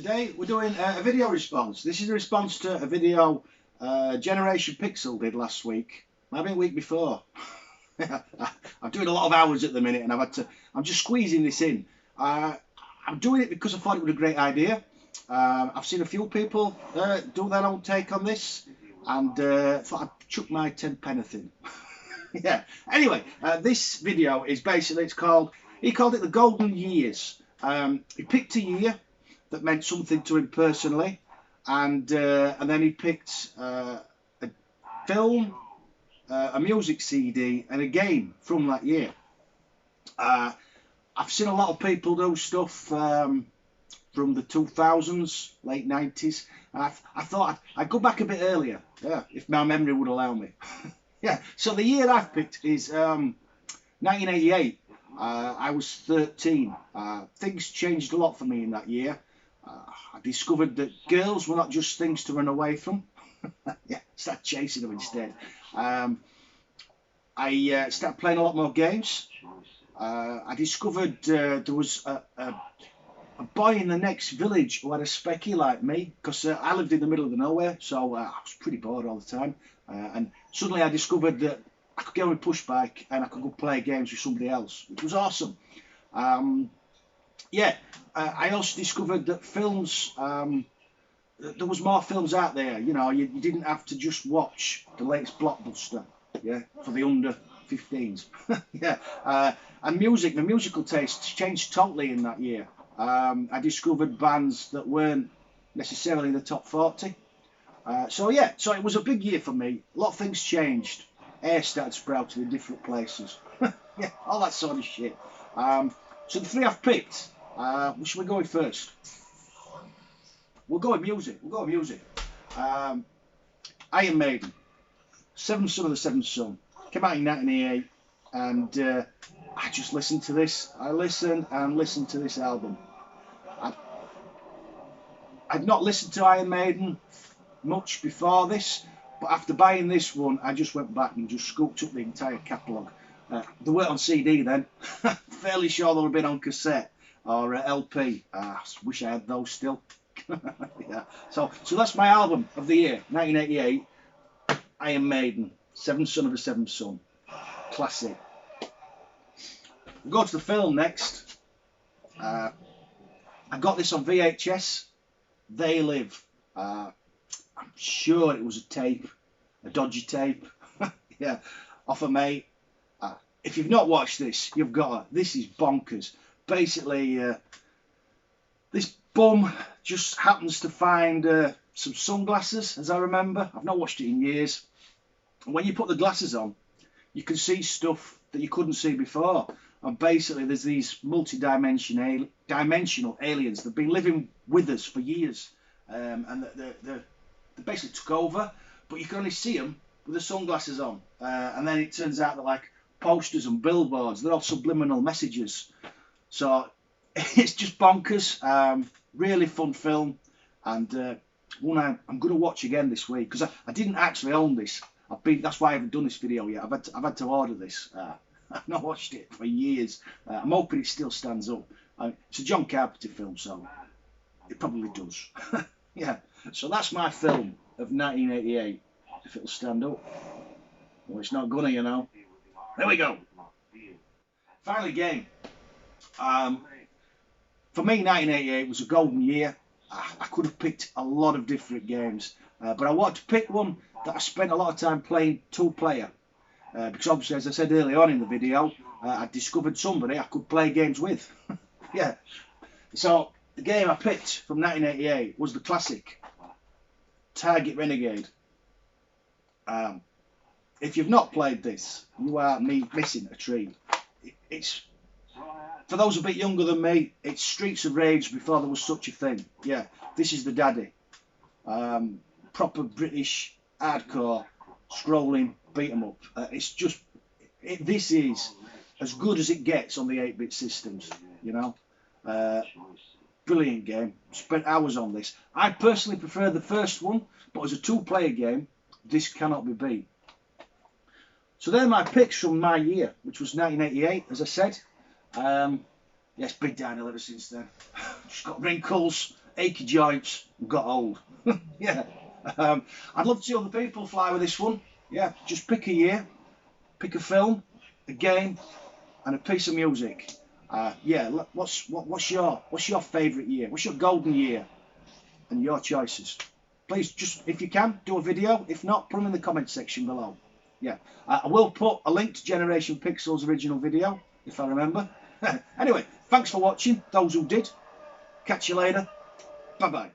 Today we're doing a video response. This is a response to a video Generation Pixel did last week. Maybe a week before. I'm doing a lot of hours at the minute and I'm just squeezing this in. I'm doing it because I thought it was a great idea. I've seen a few people do their own take on this and thought I'd chuck my 10 pence in. Yeah. Anyway, this video is basically, he called it the Golden Years. He picked a year that meant something to him personally, and then he picked a film, a music CD, and a game from that year. I've seen a lot of people do stuff from the 2000s, late 90s, and I thought I'd go back a bit earlier, yeah, if my memory would allow me. Yeah, so the year I've picked is 1988. I was 13. Things changed a lot for me in that year. I discovered that girls were not just things to run away from. Yeah, started chasing them instead. I started playing a lot more games. I discovered there was a boy in the next village who had a specky like me, because I lived in the middle of the nowhere, so I was pretty bored all the time. And suddenly I discovered that I could get on a push bike and I could go play games with somebody else, which was awesome. Yeah, I also discovered that films, there was more films out there. You know, you didn't have to just watch the latest blockbuster, yeah, for the under 15s. Yeah, and music, the musical taste changed totally in that year. I discovered bands that weren't necessarily the top 40. So yeah, so it was a big year for me. A lot of things changed. Hair started sprouting in different places. Yeah, all that sort of shit. So the three I've picked, which should we go with first? We'll go with music. Iron Maiden, Seventh Son of the Seventh Son. Came out in 1988, and I just listened to this. I listened and listened to this album. I'd not listened to Iron Maiden much before this, but after buying this one, I just went back and just scooped up the entire catalogue. They weren't on CD then. Fairly sure they would have been on cassette or LP. I wish I had those still. Yeah. So that's my album of the year, 1988. Iron Maiden, Seventh Son of the Seventh Son. Classic. We'll go to the film next. I got this on VHS. They Live. I'm sure it was a tape, a dodgy tape. Yeah, off a mate. If you've not watched this, you've got to. This is bonkers. Basically, this bum just happens to find some sunglasses, as I remember. I've not watched it in years. And when you put the glasses on, you can see stuff that you couldn't see before. And basically, there's these multi-dimensional aliens that have been living with us for years. And they basically took over, but you can only see them with the sunglasses on. And then it turns out they're like posters and billboards. They're all subliminal messages. So it's just bonkers. Really fun film, and one I'm going to watch again this week, because I didn't actually own this. That's why I haven't done this video yet. I've had to order this. I've not watched it for years. I'm hoping it still stands up. It's a John Carpenter film, so it probably does. Yeah, so that's my film of 1988, if it'll stand up. Well, it's not gonna, you know. There we go. Finally, game. For me, 1988 was a golden year. I could have picked a lot of different games, but I wanted to pick one that I spent a lot of time playing two-player. Because obviously, as I said earlier on in the video, I discovered somebody I could play games with. Yeah. So the game I picked from 1988 was the classic Target Renegade. If you've not played this, you are missing a treat. It's, for those a bit younger than me, it's Streets of Rage before there was such a thing. Yeah, this is the daddy. Proper British hardcore scrolling beat 'em up. It's just, this is as good as it gets on the 8-bit systems, you know. Brilliant game. Spent hours on this. I personally prefer the first one, but as a two-player game, this cannot be beat. So they're my picks from my year, which was 1988, as I said. Yes, big downhill ever since then. Just got wrinkles, achy joints, and got old. Yeah. I'd love to see other people fly with this one. Yeah, just pick a year, pick a film, a game, and a piece of music. Yeah, what's your favourite year? What's your golden year? And your choices. Please, just if you can, do a video. If not, put them in the comment section below. Yeah, I will put a link to Generation Pixel's original video if I remember. Anyway, thanks for watching. Those who did. Catch you later. Bye bye.